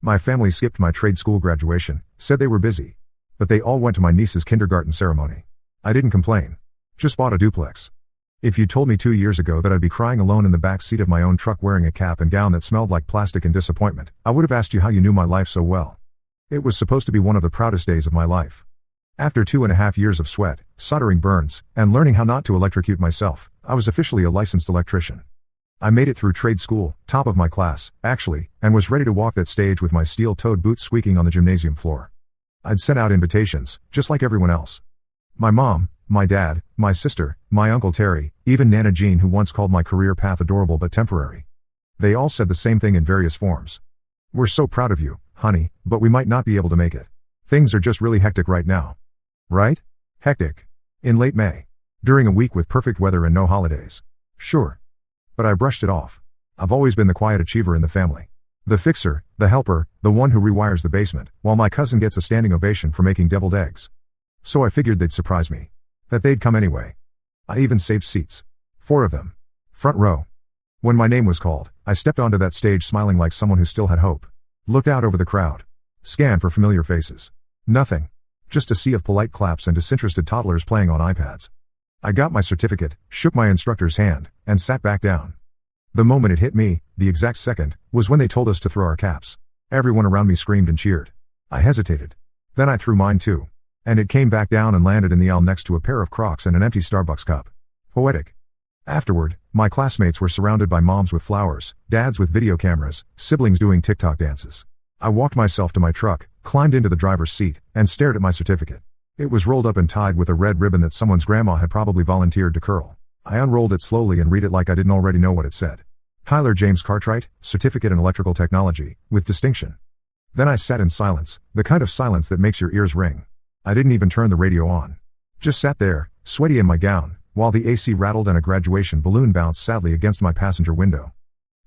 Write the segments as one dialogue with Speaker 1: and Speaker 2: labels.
Speaker 1: My family skipped my trade school graduation, said they were busy. But they all went to my niece's kindergarten ceremony. I didn't complain. Just bought a duplex. If you told me 2 years ago that I'd be crying alone in the back seat of my own truck wearing a cap and gown that smelled like plastic and disappointment, I would have asked you how you knew my life so well. It was supposed to be one of the proudest days of my life. After 2.5 years of sweat, soldering burns, and learning how not to electrocute myself, I was officially a licensed electrician. I made it through trade school, top of my class, actually, and was ready to walk that stage with my steel-toed boots squeaking on the gymnasium floor. I'd sent out invitations, just like everyone else. My mom, my dad, my sister, my Uncle Terry, even Nana Jean, who once called my career path adorable but temporary. They all said the same thing in various forms. "We're so proud of you, honey, but we might not be able to make it. Things are just really hectic right now." Right? Hectic. In late May. During a week with perfect weather and no holidays. Sure. But I brushed it off. I've always been the quiet achiever in the family. The fixer, the helper, the one who rewires the basement, while my cousin gets a standing ovation for making deviled eggs. So I figured they'd surprise me. That they'd come anyway. I even saved seats. 4 of them. Front row. When my name was called, I stepped onto that stage smiling like someone who still had hope. Looked out over the crowd. Scanned for familiar faces. Nothing. Just a sea of polite claps and disinterested toddlers playing on iPads. I got my certificate, shook my instructor's hand, and sat back down. The moment it hit me, the exact second, was when they told us to throw our caps. Everyone around me screamed and cheered. I hesitated. Then I threw mine too. And it came back down and landed in the aisle next to a pair of Crocs and an empty Starbucks cup. Poetic. Afterward, my classmates were surrounded by moms with flowers, dads with video cameras, siblings doing TikTok dances. I walked myself to my truck, climbed into the driver's seat, and stared at my certificate. It was rolled up and tied with a red ribbon that someone's grandma had probably volunteered to curl. I unrolled it slowly and read it like I didn't already know what it said. Tyler James Cartwright, Certificate in Electrical Technology, with distinction. Then I sat in silence, the kind of silence that makes your ears ring. I didn't even turn the radio on. Just sat there, sweaty in my gown, while the AC rattled and a graduation balloon bounced sadly against my passenger window.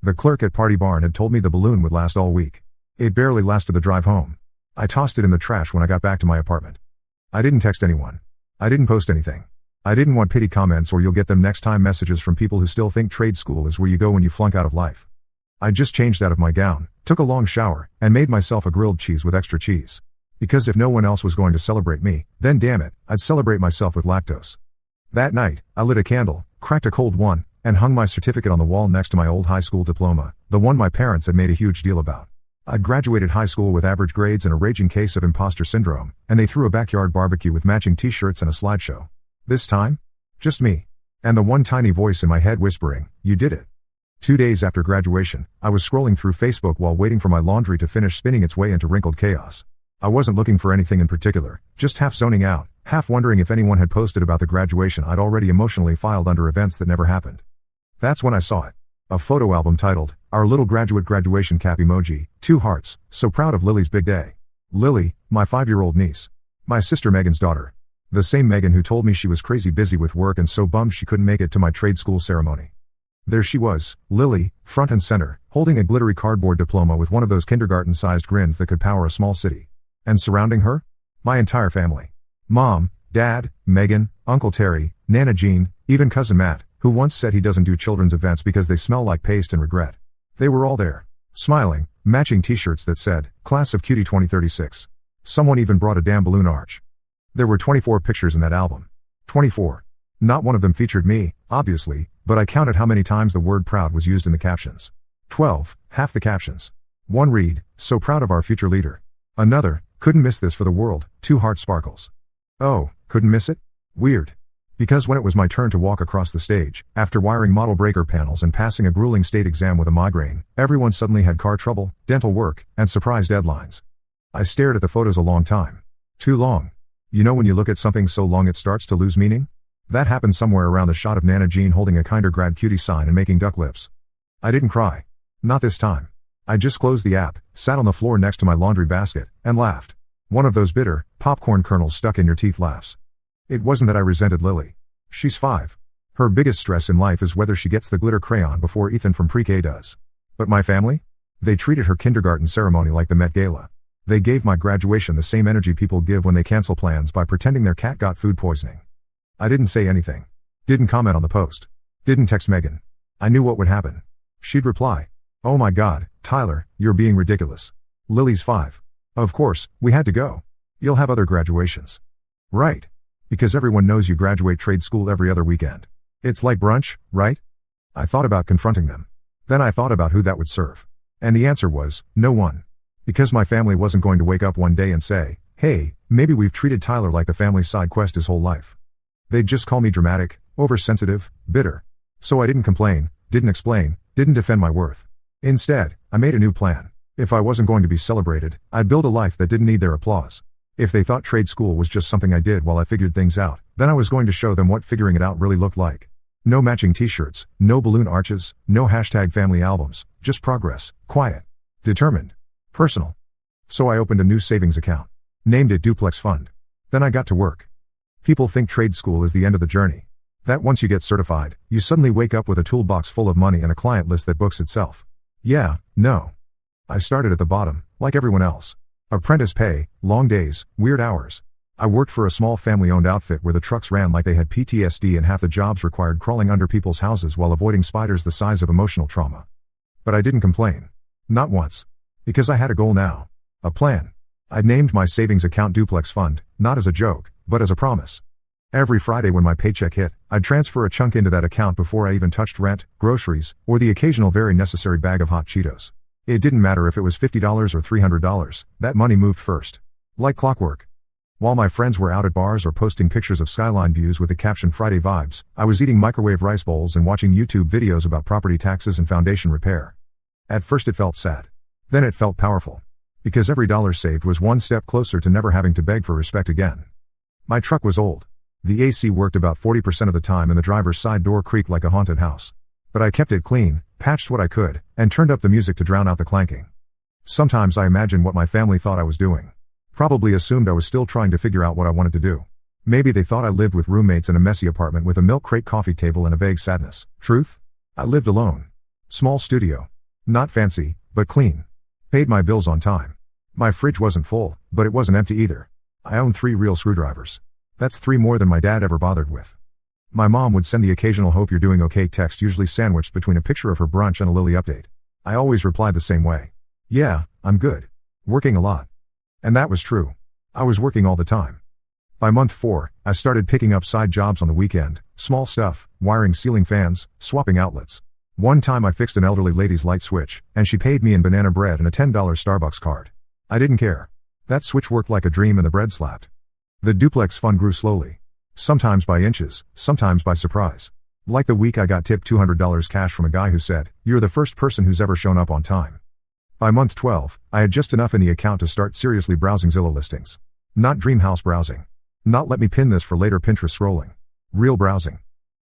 Speaker 1: The clerk at Party Barn had told me the balloon would last all week. It barely lasted the drive home. I tossed it in the trash when I got back to my apartment. I didn't text anyone. I didn't post anything. I didn't want pity comments or "you'll get them next time" messages from people who still think trade school is where you go when you flunk out of life. I just changed out of my gown, took a long shower, and made myself a grilled cheese with extra cheese. Because if no one else was going to celebrate me, then damn it, I'd celebrate myself with lactose. That night, I lit a candle, cracked a cold one, and hung my certificate on the wall next to my old high school diploma, the one my parents had made a huge deal about. I'd graduated high school with average grades and a raging case of imposter syndrome, and they threw a backyard barbecue with matching t-shirts and a slideshow. This time? Just me. And the one tiny voice in my head whispering, "You did it." 2 days after graduation, I was scrolling through Facebook while waiting for my laundry to finish spinning its way into wrinkled chaos. I wasn't looking for anything in particular, just half zoning out, half wondering if anyone had posted about the graduation I'd already emotionally filed under events that never happened. That's when I saw it. A photo album titled, "Our Little Graduate Graduation Cap Emoji, 2 hearts, so proud of Lily's big day." Lily, my 5-year-old niece. My sister Megan's daughter. The same Megan who told me she was crazy busy with work and so bummed she couldn't make it to my trade school ceremony. There she was, Lily, front and center, holding a glittery cardboard diploma with one of those kindergarten-sized grins that could power a small city. And surrounding her? My entire family. Mom, Dad, Megan, Uncle Terry, Nana Jean, even Cousin Matt, who once said he doesn't do children's events because they smell like paste and regret. They were all there. Smiling, matching t-shirts that said, "Class of Cutie 2036. Someone even brought a damn balloon arch. There were 24 pictures in that album. 24. Not one of them featured me, obviously, but I counted how many times the word proud was used in the captions. 12, half the captions. One read, "So proud of our future leader." Another, "Couldn't miss this for the world, 2 heart sparkles." Oh, couldn't miss it? Weird. Because when it was my turn to walk across the stage, after wiring model breaker panels and passing a grueling state exam with a migraine, everyone suddenly had car trouble, dental work, and surprise deadlines. I stared at the photos a long time. Too long. You know when you look at something so long it starts to lose meaning? That happened somewhere around the shot of Nana Jean holding a kinder grad cutie sign and making duck lips. I didn't cry. Not this time. I just closed the app, sat on the floor next to my laundry basket, and laughed. One of those bitter, popcorn kernels stuck in your teeth laughs. It wasn't that I resented Lily. She's 5. Her biggest stress in life is whether she gets the glitter crayon before Ethan from pre-K does. But my family? They treated her kindergarten ceremony like the Met Gala. They gave my graduation the same energy people give when they cancel plans by pretending their cat got food poisoning. I didn't say anything. Didn't comment on the post. Didn't text Megan. I knew what would happen. She'd reply, "Oh my God, Tyler, you're being ridiculous. Lily's 5. Of course, we had to go. You'll have other graduations. Right. Because everyone knows you graduate trade school every other weekend. It's like brunch, right? I thought about confronting them. Then I thought about who that would serve. And the answer was, no one. Because my family wasn't going to wake up one day and say, hey, maybe we've treated Tyler like the family side quest his whole life. They'd just call me dramatic, oversensitive, bitter. So I didn't complain, didn't explain, didn't defend my worth. Instead, I made a new plan. If I wasn't going to be celebrated, I'd build a life that didn't need their applause. If they thought trade school was just something I did while I figured things out, then I was going to show them what figuring it out really looked like. No matching t-shirts, no balloon arches, no #family albums, just progress, quiet, determined, personal. So I opened a new savings account. Named it Duplex Fund. Then I got to work. People think trade school is the end of the journey. That once you get certified, you suddenly wake up with a toolbox full of money and a client list that books itself. Yeah, no. I started at the bottom, like everyone else. Apprentice pay, long days, weird hours. I worked for a small family-owned outfit where the trucks ran like they had PTSD and half the jobs required crawling under people's houses while avoiding spiders the size of emotional trauma. But I didn't complain. Not once. Because I had a goal now. A plan. I'd named my savings account Duplex Fund, not as a joke, but as a promise. Every Friday when my paycheck hit, I'd transfer a chunk into that account before I even touched rent, groceries, or the occasional very necessary bag of hot Cheetos. It didn't matter if it was $50 or $300, that money moved first. Like clockwork. While my friends were out at bars or posting pictures of skyline views with the caption Friday vibes, I was eating microwave rice bowls and watching YouTube videos about property taxes and foundation repair. At first it felt sad. Then it felt powerful. Because every dollar saved was one step closer to never having to beg for respect again. My truck was old. The AC worked about 40% of the time and the driver's side door creaked like a haunted house. But I kept it clean, patched what I could, and turned up the music to drown out the clanking. Sometimes I imagined what my family thought I was doing. Probably assumed I was still trying to figure out what I wanted to do. Maybe they thought I lived with roommates in a messy apartment with a milk crate coffee table and a vague sadness. Truth? I lived alone. Small studio. Not fancy, but clean. Paid my bills on time. My fridge wasn't full, but it wasn't empty either. I owned 3 real screwdrivers. That's 3 more than my dad ever bothered with. My mom would send the occasional hope you're doing okay text, usually sandwiched between a picture of her brunch and a Lily update. I always replied the same way. Yeah, I'm good. Working a lot. And that was true. I was working all the time. By month 4, I started picking up side jobs on the weekend, small stuff, wiring ceiling fans, swapping outlets. One time I fixed an elderly lady's light switch, and she paid me in banana bread and a $10 Starbucks card. I didn't care. That switch worked like a dream and the bread slapped. The Duplex Fund grew slowly. Sometimes by inches, sometimes by surprise. Like the week I got tipped $200 cash from a guy who said, "You're the first person who's ever shown up on time." By month 12, I had just enough in the account to start seriously browsing Zillow listings. Not dream house browsing. Not let me pin this for later Pinterest scrolling. Real browsing.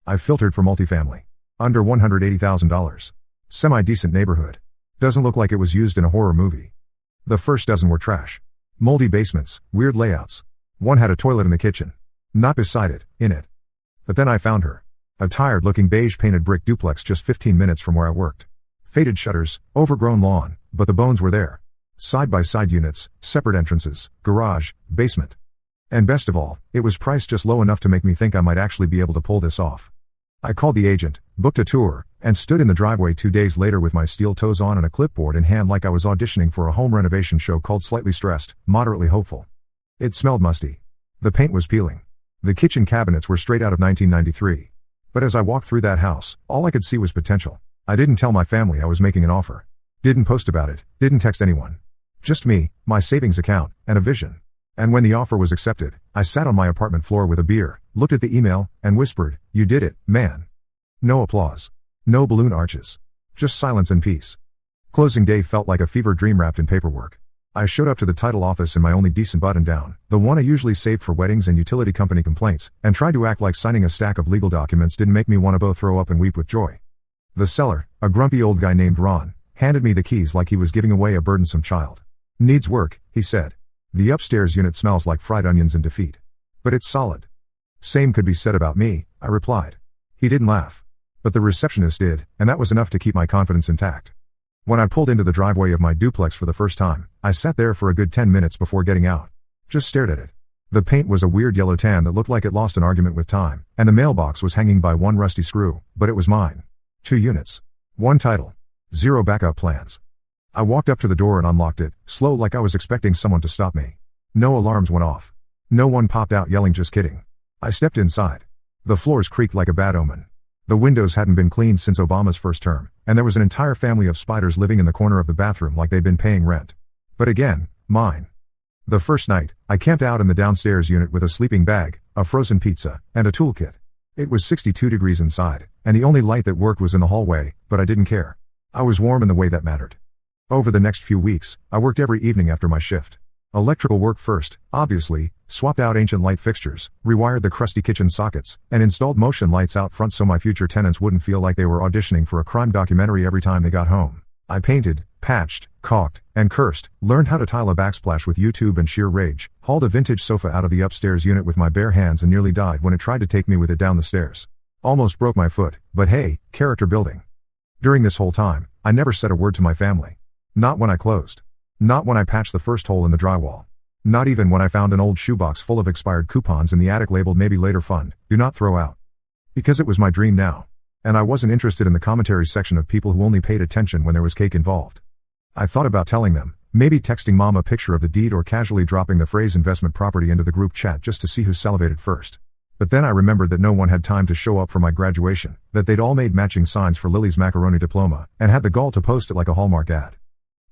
Speaker 1: I filtered for multifamily. Under $180,000. Semi-decent neighborhood. Doesn't look like it was used in a horror movie. The first dozen were trash. Moldy basements, weird layouts. One had a toilet in the kitchen. Not beside it, in it. But then I found her. A tired-looking beige-painted brick duplex just 15 minutes from where I worked. Faded shutters, overgrown lawn, but the bones were there. Side-by-side units, separate entrances, garage, basement. And best of all, it was priced just low enough to make me think I might actually be able to pull this off. I called the agent, booked a tour, and stood in the driveway 2 days later with my steel toes on and a clipboard in hand like I was auditioning for a home renovation show called Slightly Stressed, Moderately Hopeful. It smelled musty. The paint was peeling. The kitchen cabinets were straight out of 1993. But as I walked through that house, all I could see was potential. I didn't tell my family I was making an offer. Didn't post about it, didn't text anyone. Just me, my savings account, and a vision. And when the offer was accepted, I sat on my apartment floor with a beer, looked at the email, and whispered, "You did it, man." No applause. No balloon arches. Just silence and peace. Closing day felt like a fever dream wrapped in paperwork. I showed up to the title office in my only decent button-down, the one I usually saved for weddings and utility company complaints, and tried to act like signing a stack of legal documents didn't make me want to both throw up and weep with joy. The seller, a grumpy old guy named Ron, handed me the keys like he was giving away a burdensome child. "Needs work," he said. "The upstairs unit smells like fried onions and defeat. But it's solid." "Same could be said about me," I replied. He didn't laugh. But the receptionist did, and that was enough to keep my confidence intact. When I pulled into the driveway of my duplex for the first time, I sat there for a good 10 minutes before getting out. Just stared at it. The paint was a weird yellow tan that looked like it lost an argument with time, and the mailbox was hanging by one rusty screw, but it was mine. 2 units. 1 title. 0 backup plans. I walked up to the door and unlocked it, slow like I was expecting someone to stop me. No alarms went off. No one popped out yelling just kidding. I stepped inside. The floors creaked like a bad omen. The windows hadn't been cleaned since Obama's first term, and there was an entire family of spiders living in the corner of the bathroom like they'd been paying rent. But again, mine. The first night, I camped out in the downstairs unit with a sleeping bag, a frozen pizza, and a toolkit. It was 62 degrees inside, and the only light that worked was in the hallway, but I didn't care. I was warm in the way that mattered. Over the next few weeks, I worked every evening after my shift. Electrical work first, obviously, swapped out ancient light fixtures, rewired the crusty kitchen sockets, and installed motion lights out front so my future tenants wouldn't feel like they were auditioning for a crime documentary every time they got home. I painted, patched, caulked, and cursed, learned how to tile a backsplash with YouTube and sheer rage, hauled a vintage sofa out of the upstairs unit with my bare hands and nearly died when it tried to take me with it down the stairs. Almost broke my foot, but hey, character building. During this whole time, I never said a word to my family. Not when I closed. Not when I patched the first hole in the drywall. Not even when I found an old shoebox full of expired coupons in the attic labeled maybe later fund, do not throw out. Because it was my dream now. And I wasn't interested in the commentary section of people who only paid attention when there was cake involved. I thought about telling them, maybe texting mom a picture of the deed or casually dropping the phrase investment property into the group chat just to see who salivated first. But then I remembered that no one had time to show up for my graduation, that they'd all made matching signs for Lily's macaroni diploma, and had the gall to post it like a Hallmark ad.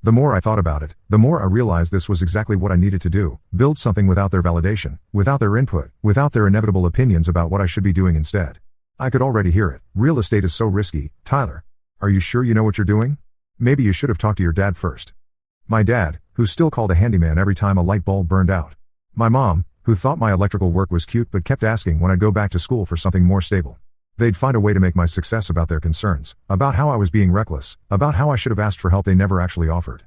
Speaker 1: The more I thought about it, the more I realized this was exactly what I needed to do, build something without their validation, without their input, without their inevitable opinions about what I should be doing instead. I could already hear it. Real estate is so risky, Tyler. Are you sure you know what you're doing? Maybe you should have talked to your dad first. My dad, who still called a handyman every time a light bulb burned out. My mom, who thought my electrical work was cute but kept asking when I'd go back to school for something more stable. They'd find a way to make my success about their concerns, about how I was being reckless, about how I should have asked for help they never actually offered.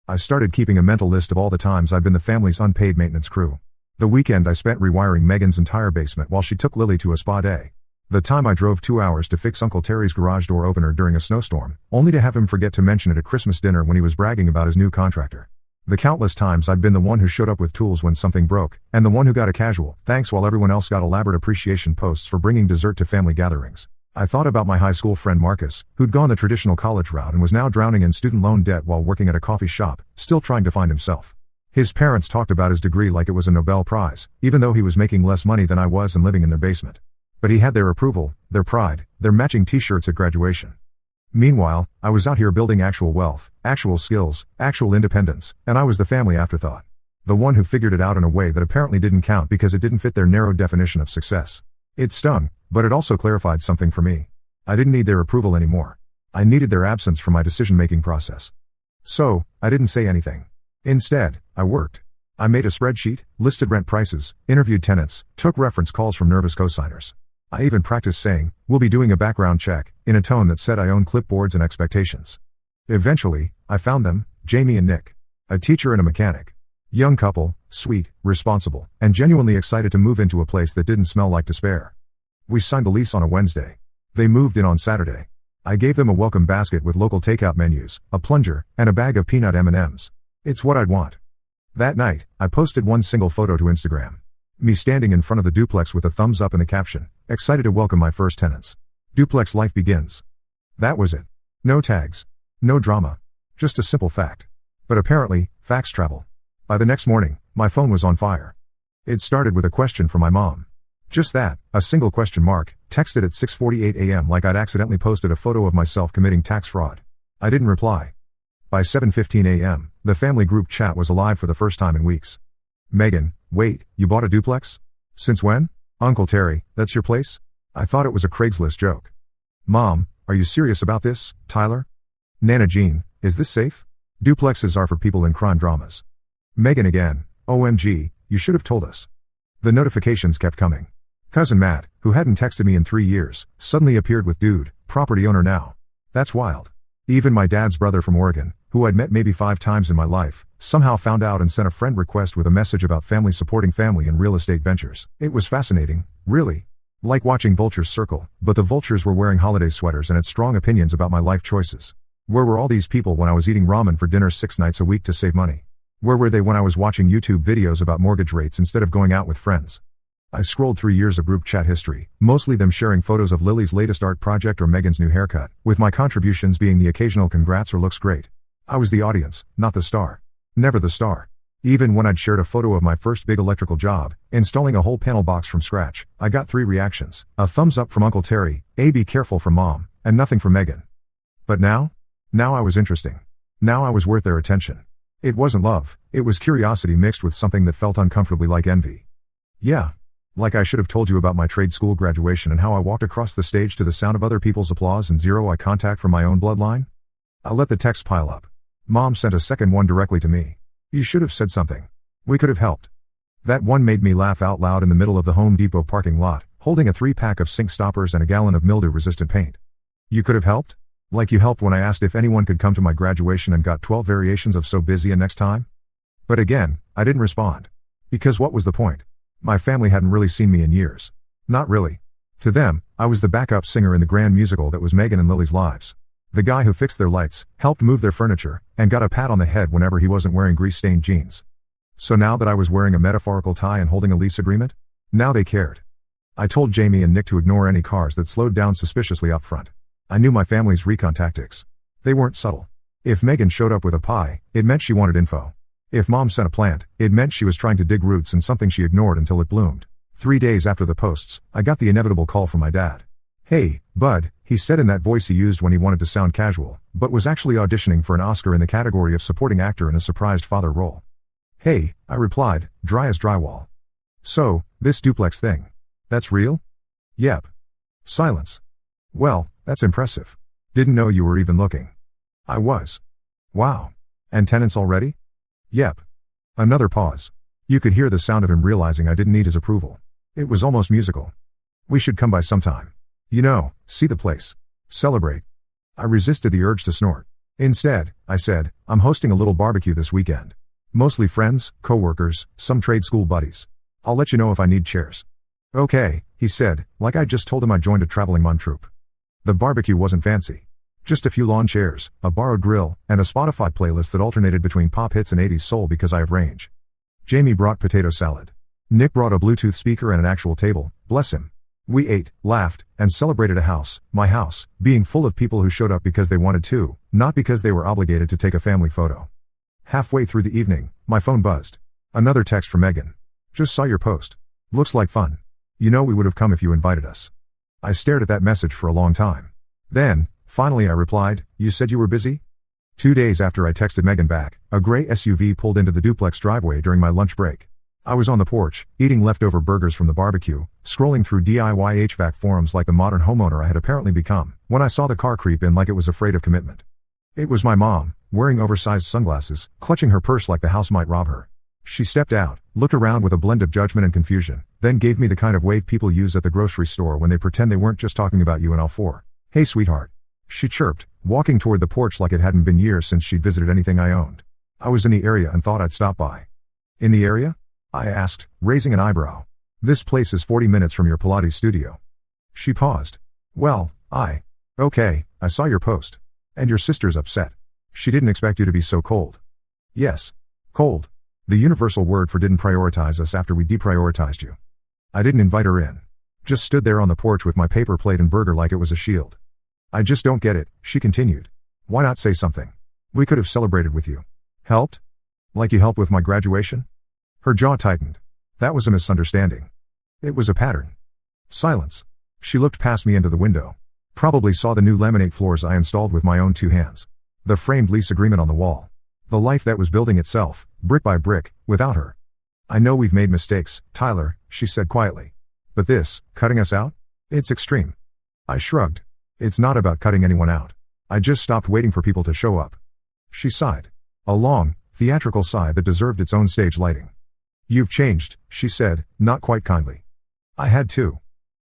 Speaker 1: I started keeping a mental list of all the times I'd been the family's unpaid maintenance crew. The weekend I spent rewiring Megan's entire basement while she took Lily to a spa day. The time I drove 2 hours to fix Uncle Terry's garage door opener during a snowstorm, only to have him forget to mention it at Christmas dinner when he was bragging about his new contractor. The countless times I'd been the one who showed up with tools when something broke, and the one who got a casual thanks while everyone else got elaborate appreciation posts for bringing dessert to family gatherings. I thought about my high school friend Marcus, who'd gone the traditional college route and was now drowning in student loan debt while working at a coffee shop, still trying to find himself. His parents talked about his degree like it was a Nobel Prize, even though he was making less money than I was and living in their basement. But he had their approval, their pride, their matching t-shirts at graduation. Meanwhile, I was out here building actual wealth, actual skills, actual independence, and I was the family afterthought. The one who figured it out in a way that apparently didn't count because it didn't fit their narrow definition of success. It stung, but it also clarified something for me. I didn't need their approval anymore. I needed their absence from my decision-making process. So, I didn't say anything. Instead, I worked. I made a spreadsheet, listed rent prices, interviewed tenants, took reference calls from nervous cosigners. I even practiced saying, "We'll be doing a background check," in a tone that said I own clipboards and expectations. Eventually, I found them, Jamie and Nick. A teacher and a mechanic. Young couple, sweet, responsible, and genuinely excited to move into a place that didn't smell like despair. We signed the lease on a Wednesday. They moved in on Saturday. I gave them a welcome basket with local takeout menus, a plunger, and a bag of peanut M&Ms. It's what I'd want. That night, I posted one single photo to Instagram. Me standing in front of the duplex with a thumbs up and the caption, "Excited to welcome my first tenants. Duplex life begins." That was it. No tags. No drama. Just a simple fact. But apparently, facts travel. By the next morning, my phone was on fire. It started with a question from my mom. Just that, a single question mark, texted at 6:48 a.m. like I'd accidentally posted a photo of myself committing tax fraud. I didn't reply. By 7:15 a.m., the family group chat was alive for the first time in weeks. "Megan, wait, you bought a duplex? Since when? Uncle Terry, that's your place? I thought it was a Craigslist joke." "Mom, are you serious about this, Tyler?" "Nana Jean, is this safe? Duplexes are for people in crime dramas." Megan again, "OMG, you should have told us." The notifications kept coming. Cousin Matt, who hadn't texted me in 3 years, suddenly appeared with "Dude, property owner now." That's wild. Even my dad's brother from Oregon, who I'd met maybe 5 times in my life, somehow found out and sent a friend request with a message about family supporting family in real estate ventures. It was fascinating, really. Like watching vultures circle, but the vultures were wearing holiday sweaters and had strong opinions about my life choices. Where were all these people when I was eating ramen for dinner 6 nights a week to save money? Where were they when I was watching YouTube videos about mortgage rates instead of going out with friends? I scrolled through years of group chat history, mostly them sharing photos of Lily's latest art project or Megan's new haircut, with my contributions being the occasional "congrats" or "looks great." I was the audience, not the star. Never the star. Even when I'd shared a photo of my first big electrical job, installing a whole panel box from scratch, I got 3 reactions: a thumbs up from Uncle Terry, a be careful from Mom, and nothing from Megan. But now? Now I was interesting. Now I was worth their attention. It wasn't love, it was curiosity mixed with something that felt uncomfortably like envy. Yeah. Like I should have told you about my trade school graduation and how I walked across the stage to the sound of other people's applause and zero eye contact from my own bloodline. I let the text pile up. Mom sent a second one directly to me. You should have said something. We could have helped. That one made me laugh out loud in the middle of the Home Depot parking lot, holding a 3-pack of sink stoppers and a gallon of mildew-resistant paint. You could have helped? Like you helped when I asked if anyone could come to my graduation and got 12 variations of So Busy and Next Time? But again, I didn't respond. Because what was the point? My family hadn't really seen me in years. Not really. To them, I was the backup singer in the grand musical that was Megan and Lily's lives. The guy who fixed their lights, helped move their furniture, and got a pat on the head whenever he wasn't wearing grease-stained jeans. So now that I was wearing a metaphorical tie and holding a lease agreement? Now they cared. I told Jamie and Nick to ignore any cars that slowed down suspiciously up front. I knew my family's recon tactics. They weren't subtle. If Megan showed up with a pie, it meant she wanted info. If Mom sent a plant, it meant she was trying to dig roots in something she ignored until it bloomed. 3 days after the posts, I got the inevitable call from my dad. Hey, bud, he said in that voice he used when he wanted to sound casual, but was actually auditioning for an Oscar in the category of supporting actor in a surprised father role. Hey, I replied, dry as drywall. So, this duplex thing. That's real? Yep. Silence. Well, that's impressive. Didn't know you were even looking. I was. Wow. And tenants already? Yep. Another pause. You could hear the sound of him realizing I didn't need his approval. It was almost musical. We should come by sometime. You know, see the place. Celebrate. I resisted the urge to snort. Instead, I said, I'm hosting a little barbecue this weekend. Mostly friends, co-workers, some trade school buddies. I'll let you know if I need chairs. Okay, he said, like I just told him I joined a traveling Mon troupe. The barbecue wasn't fancy. Just a few lawn chairs, a borrowed grill, and a Spotify playlist that alternated between pop hits and 80s soul because I have range. Jamie brought potato salad. Nick brought a Bluetooth speaker and an actual table, bless him. We ate, laughed, and celebrated a house, my house, being full of people who showed up because they wanted to, not because they were obligated to take a family photo. Halfway through the evening, my phone buzzed. Another text from Megan. Just saw your post. Looks like fun. You know we would have come if you invited us. I stared at that message for a long time. Then, finally I replied, you said you were busy? 2 days after I texted Megan back, a gray SUV pulled into the duplex driveway during my lunch break. I was on the porch, eating leftover burgers from the barbecue, scrolling through DIY HVAC forums like the modern homeowner I had apparently become, when I saw the car creep in like it was afraid of commitment. It was my mom, wearing oversized sunglasses, clutching her purse like the house might rob her. She stepped out, looked around with a blend of judgment and confusion, then gave me the kind of wave people use at the grocery store when they pretend they weren't just talking about you in all four. Hey sweetheart. She chirped, walking toward the porch like it hadn't been years since she'd visited anything I owned. I was in the area and thought I'd stop by. In the area? I asked, raising an eyebrow. This place is 40 minutes from your Pilates studio. She paused. Well, okay, I saw your post. And your sister's upset. She didn't expect you to be so cold. Yes. Cold. The universal word for didn't prioritize us after we deprioritized you. I didn't invite her in. Just stood there on the porch with my paper plate and burger like it was a shield. I just don't get it, she continued. Why not say something? We could have celebrated with you. Helped? Like you helped with my graduation? Her jaw tightened. That was a misunderstanding. It was a pattern. Silence. She looked past me into the window. Probably saw the new laminate floors I installed with my own 2 hands. The framed lease agreement on the wall. The life that was building itself, brick by brick, without her. I know we've made mistakes, Tyler, she said quietly. But this, cutting us out? It's extreme. I shrugged. It's not about cutting anyone out. I just stopped waiting for people to show up. She sighed. A long, theatrical sigh that deserved its own stage lighting. You've changed, she said, not quite kindly. I had to.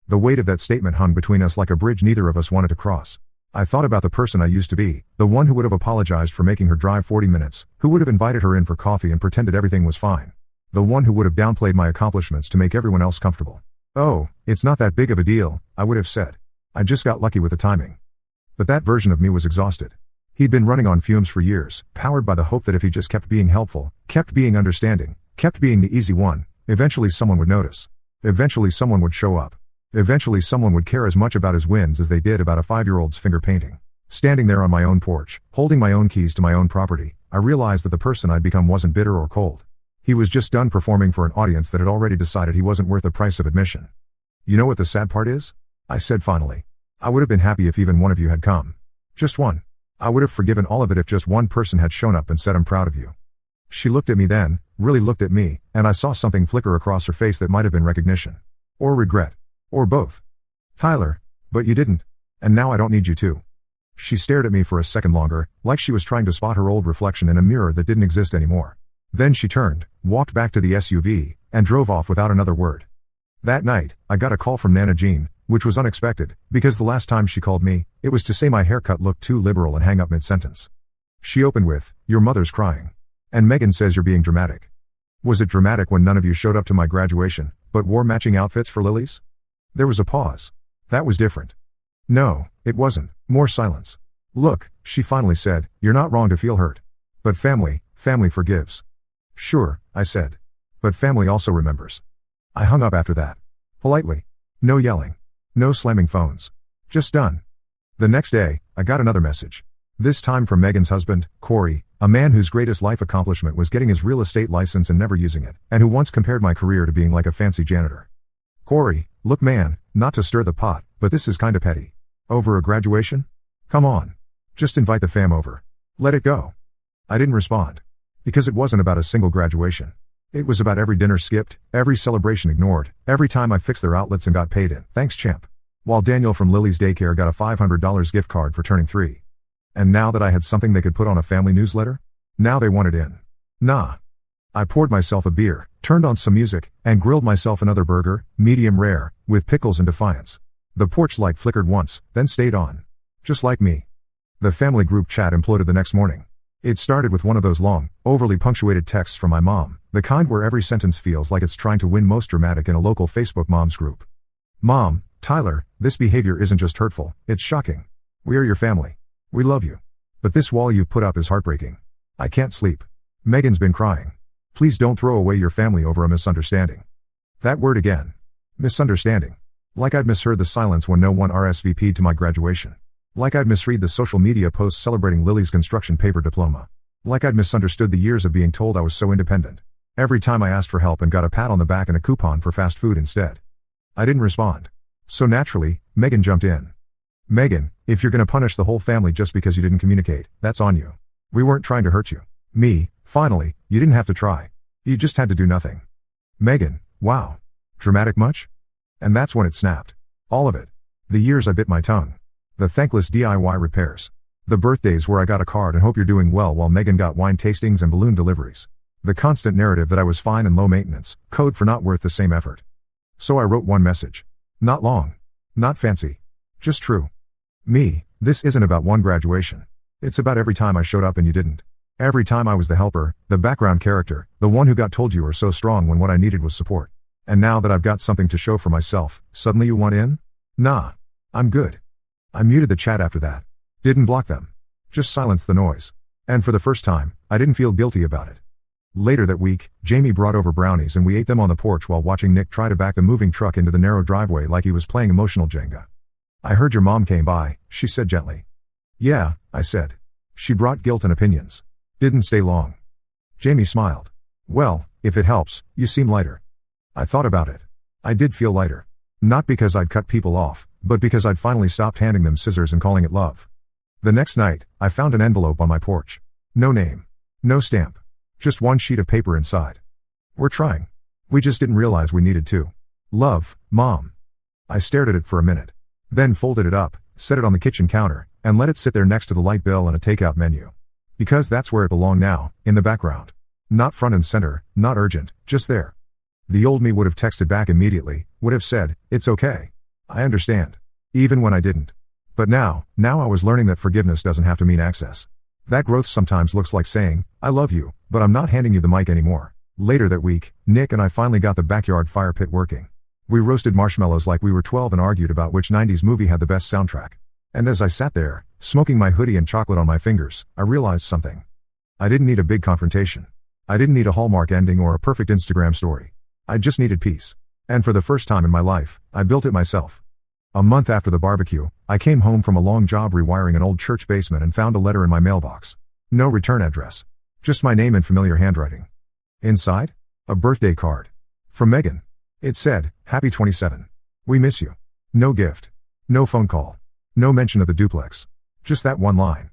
Speaker 1: The weight of that statement hung between us like a bridge neither of us wanted to cross. I thought about the person I used to be, the one who would have apologized for making her drive 40 minutes, who would have invited her in for coffee and pretended everything was fine. The one who would have downplayed my accomplishments to make everyone else comfortable. Oh, it's not that big of a deal, I would have said. I just got lucky with the timing. But that version of me was exhausted. He'd been running on fumes for years, powered by the hope that if he just kept being helpful, kept being understanding, kept being the easy one, eventually someone would notice. Eventually someone would show up. Eventually someone would care as much about his wins as they did about a 5-year-old's finger painting. Standing there on my own porch, holding my own keys to my own property, I realized that the person I'd become wasn't bitter or cold. He was just done performing for an audience that had already decided he wasn't worth the price of admission. You know what the sad part is? I said finally. I would have been happy if even one of you had come. Just one. I would have forgiven all of it if just one person had shown up and said I'm proud of you. She looked at me then, really looked at me, and I saw something flicker across her face that might have been recognition. Or regret. Or both. Tyler, but you didn't. And now I don't need you to. She stared at me for a second longer, like she was trying to spot her old reflection in a mirror that didn't exist anymore. Then she turned, walked back to the SUV, and drove off without another word. That night, I got a call from Nana Jean, which was unexpected, because the last time she called me, it was to say my haircut looked too liberal and hang up mid-sentence. She opened with, "Your mother's crying. And Megan says you're being dramatic." Was it dramatic when none of you showed up to my graduation, but wore matching outfits for Lily's? There was a pause. That was different. No, it wasn't. More silence. "Look," she finally said, "you're not wrong to feel hurt. But family forgives." "Sure," I said. "But family also remembers." I hung up after that. Politely. No yelling. No slamming phones. Just done. The next day, I got another message. This time from Megan's husband, Corey, a man whose greatest life accomplishment was getting his real estate license and never using it, and who once compared my career to being like a fancy janitor. "Corey, look man, not to stir the pot, but this is kinda petty. Over a graduation? Come on. Just invite the fam over. Let it go." I didn't respond. Because it wasn't about a single graduation. It was about every dinner skipped, every celebration ignored, every time I fixed their outlets and got paid in. Thanks champ. While Daniel from Lily's daycare got a $500 gift card for turning 3. And now that I had something they could put on a family newsletter? Now they wanted in. Nah. I poured myself a beer, turned on some music, and grilled myself another burger, medium rare, with pickles and defiance. The porch light flickered once, then stayed on. Just like me. The family group chat imploded the next morning. It started with one of those long, overly punctuated texts from my mom, the kind where every sentence feels like it's trying to win most dramatic in a local Facebook moms group. "Mom, Tyler, this behavior isn't just hurtful, it's shocking. We are your family. We love you. But this wall you've put up is heartbreaking. I can't sleep. Megan's been crying. Please don't throw away your family over a misunderstanding." That word again. Misunderstanding. Like I'd misheard the silence when no one RSVP'd to my graduation. Like I'd misread the social media posts celebrating Lily's construction paper diploma. Like I'd misunderstood the years of being told I was so independent. Every time I asked for help and got a pat on the back and a coupon for fast food instead. I didn't respond. So naturally, Megan jumped in. "Megan, if you're gonna punish the whole family just because you didn't communicate, that's on you. We weren't trying to hurt you." Me, finally, you didn't have to try. You just had to do nothing. Megan, wow. Dramatic much? And that's when it snapped. All of it. The years I bit my tongue. The thankless DIY repairs. The birthdays where I got a card and hope you're doing well while Megan got wine tastings and balloon deliveries. The constant narrative that I was fine and low maintenance, code for not worth the same effort. So I wrote one message. Not long. Not fancy. Just true. Me, this isn't about one graduation. It's about every time I showed up and you didn't. Every time I was the helper, the background character, the one who got told you were so strong when what I needed was support. And now that I've got something to show for myself, suddenly you want in? Nah. I'm good. I muted the chat after that. Didn't block them. Just silenced the noise. And for the first time, I didn't feel guilty about it. Later that week, Jamie brought over brownies and we ate them on the porch while watching Nick try to back the moving truck into the narrow driveway like he was playing emotional Jenga. "I heard your mom came by," she said gently. "Yeah," I said. "She brought guilt and opinions. Didn't stay long." Jamie smiled. "Well, if it helps, you seem lighter." I thought about it. I did feel lighter. Not because I'd cut people off, but because I'd finally stopped handing them scissors and calling it love. The next night, I found an envelope on my porch. No name. No stamp. Just one sheet of paper inside. "We're trying. We just didn't realize we needed to. Love, Mom." I stared at it for a minute. Then folded it up, set it on the kitchen counter, and let it sit there next to the light bill and a takeout menu. Because that's where it belonged now, in the background. Not front and center, not urgent, just there. The old me would have texted back immediately, would have said, "It's okay. I understand." Even when I didn't. But now I was learning that forgiveness doesn't have to mean access. That growth sometimes looks like saying, "I love you, but I'm not handing you the mic anymore." Later that week, Nick and I finally got the backyard fire pit working. We roasted marshmallows like we were 12 and argued about which 90s movie had the best soundtrack. And as I sat there, smoking my hoodie and chocolate on my fingers, I realized something. I didn't need a big confrontation. I didn't need a Hallmark ending or a perfect Instagram story. I just needed peace. And for the first time in my life, I built it myself. A month after the barbecue, I came home from a long job rewiring an old church basement and found a letter in my mailbox. No return address. Just my name in familiar handwriting. Inside? A birthday card. From Megan. It said, "Happy 27. We miss you." No gift. No phone call. No mention of the duplex. Just that one line.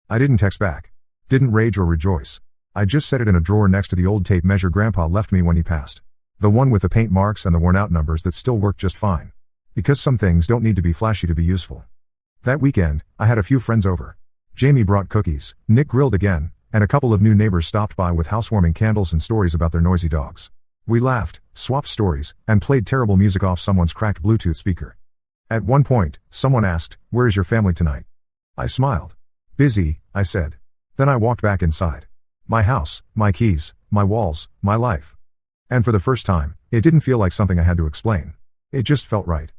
Speaker 1: I didn't text back. Didn't rage or rejoice. I just set it in a drawer next to the old tape measure Grandpa left me when he passed. The one with the paint marks and the worn out numbers that still work just fine. Because some things don't need to be flashy to be useful. That weekend, I had a few friends over. Jamie brought cookies, Nick grilled again, and a couple of new neighbors stopped by with housewarming candles and stories about their noisy dogs. We laughed, swapped stories, and played terrible music off someone's cracked Bluetooth speaker. At one point, someone asked, "Where is your family tonight?" I smiled. "Busy," I said. Then I walked back inside. My house, my keys, my walls, my life. And for the first time, it didn't feel like something I had to explain. It just felt right.